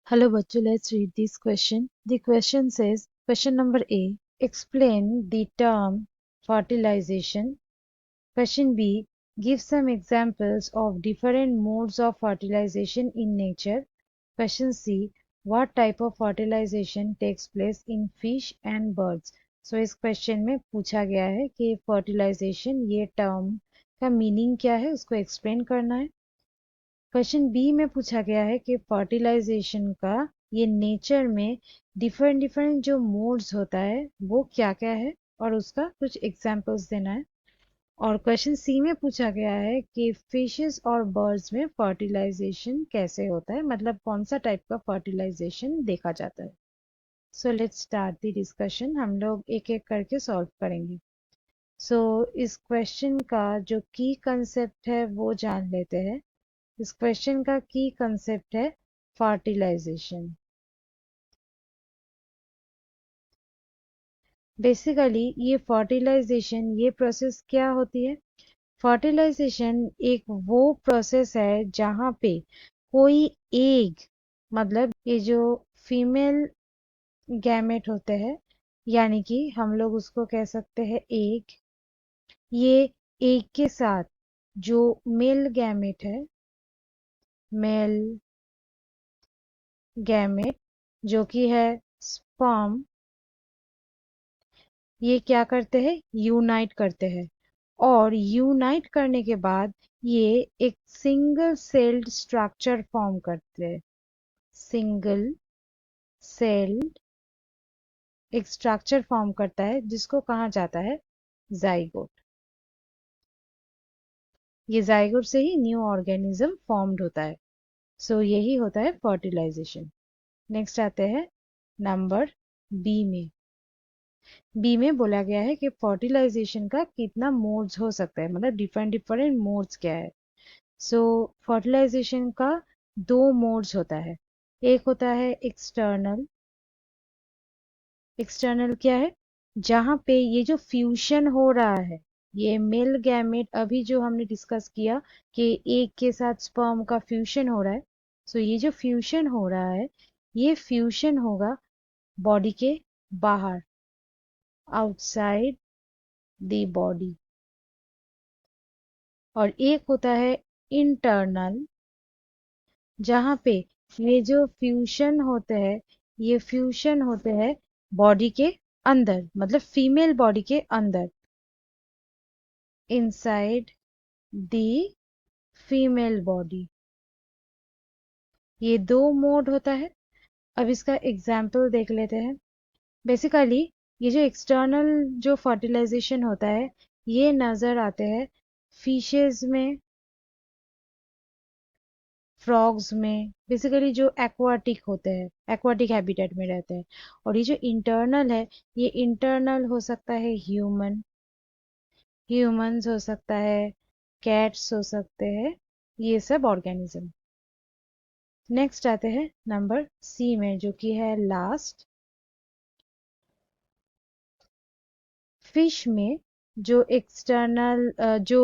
Hello, Bachchu. Let's read this question. The question says, question number A, explain the term fertilization. Question B, give some examples of different modes of fertilization in nature. Question C, what type of fertilization takes place in fish and birds? So इस question में पूछा गया है कि fertilization ये term का meaning क्या है, उसको एक्सप्लेन करना है। क्वेश्चन बी में पूछा गया है कि फर्टिलाइजेशन का ये नेचर में डिफरेंट डिफरेंट जो मोड्स होता है वो क्या क्या है और उसका कुछ एग्जांपल्स देना है। और क्वेश्चन सी में पूछा गया है कि फिशेस और बर्ड्स में फर्टिलाइजेशन कैसे होता है, मतलब कौन सा टाइप का फर्टिलाइजेशन देखा जाता है। So let's start the discussion. हम लोग एक एक करके सॉल्व करेंगे। सो इस क्वेश्चन का जो की कंसेप्ट है वो जान लेते हैं। इस क्वेश्चन का की कंसेप्ट है फर्टिलाइजेशन। बेसिकली ये फर्टिलाइजेशन ये प्रोसेस क्या होती है। फर्टिलाइजेशन एक वो प्रोसेस है जहाँ पे कोई एग, मतलब ये जो फीमेल गैमेट होते हैं, यानी कि हम लोग उसको कह सकते हैं एग, ये एग के साथ जो मेल गैमेट है, मेल गैमेट जो कि है स्पर्म, ये क्या करते हैं, यूनाइट करते हैं। और यूनाइट करने के बाद ये एक सिंगल सेल्ड स्ट्रक्चर फॉर्म करते हैं। सिंगल सेल्ड एक स्ट्रक्चर फॉर्म करता है जिसको कहा जाता है जाइगोट। ये जाइगोट से ही न्यू ऑर्गेनिज्म फॉर्म्ड होता है। सो यही होता है फर्टिलाइजेशन। नेक्स्ट आते हैं नंबर बी में। बी में बोला गया है कि फर्टिलाइजेशन का कितना मोड्स हो सकता है, मतलब डिफरेंट डिफरेंट मोड्स क्या है। सो फर्टिलाइजेशन का दो मोड्स होता है। एक होता है एक्सटर्नल। एक्सटर्नल क्या है, जहाँ पे ये जो फ्यूशन हो रहा है, ये मेल गैमेट अभी जो हमने डिस्कस किया कि एक के साथ स्पर्म का फ्यूशन हो रहा है। सो ये जो फ्यूशन हो रहा है, ये फ्यूशन होगा बॉडी के बाहर, आउटसाइड द बॉडी। और एक होता है इंटरनल, जहाँ पे ये जो फ्यूशन होते हैं, ये फ्यूशन होते हैं बॉडी के अंदर, मतलब फीमेल बॉडी के अंदर, इनसाइड द फीमेल बॉडी। ये दो मोड होता है। अब इसका एग्जाम्पल देख लेते हैं। बेसिकली ये जो एक्सटर्नल जो फर्टिलाइजेशन होता है, ये नजर आते हैं फिशेज में, फ्रॉग्स में, बेसिकली जो एक्वाटिक होते हैं, एक्वाटिक हैबिटेट में रहते हैं। और ये जो इंटरनल है, ये इंटरनल हो सकता है ह्यूमंस हो सकता है, कैट्स हो सकते हैं, ये सब ऑर्गेनिज्म। नेक्स्ट आते हैं नंबर सी में, जो कि है लास्ट। फिश में जो एक्सटर्नल जो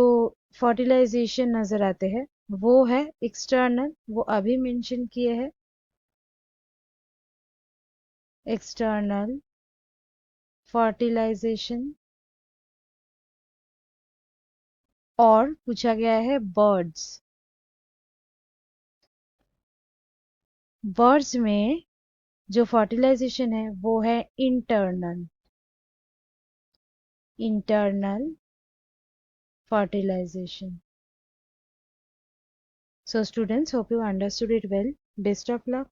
फर्टिलाइजेशन नजर आते हैं वो है एक्सटर्नल, वो अभी मेंशन किए हैं, एक्सटर्नल फर्टिलाइजेशन। और पूछा गया है बर्ड्स। बर्ड्स में जो फर्टिलाइजेशन है वो है internal, internal fertilization. So students, hope you understood it well. Best of luck.